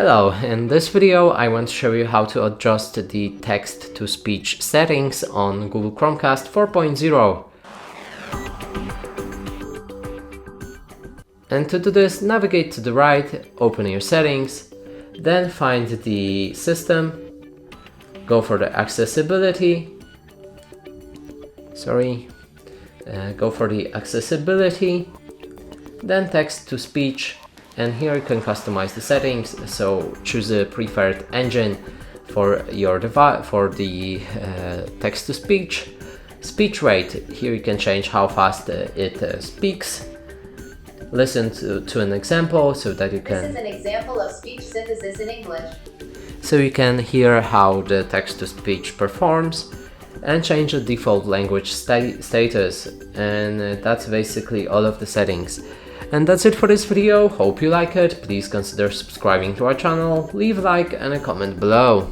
Hello, in this video I want to show you how to adjust the text-to-speech settings on Google Chromecast 4.0. And to do this, navigate to the right, open your settings, then find the system, go for the accessibility, then text-to-speech. And here you can customize the settings, so choose a preferred engine for your device for the text-to-speech. Speech rate, here you can change how fast it speaks. Listen to an example so that you can... This is an example of speech synthesis in English. So you can hear how the text-to-speech performs, and change the default language status, and that's basically all of the settings. And that's it for this video. Hope you like it. Please consider subscribing to our channel, leave a like and a comment below.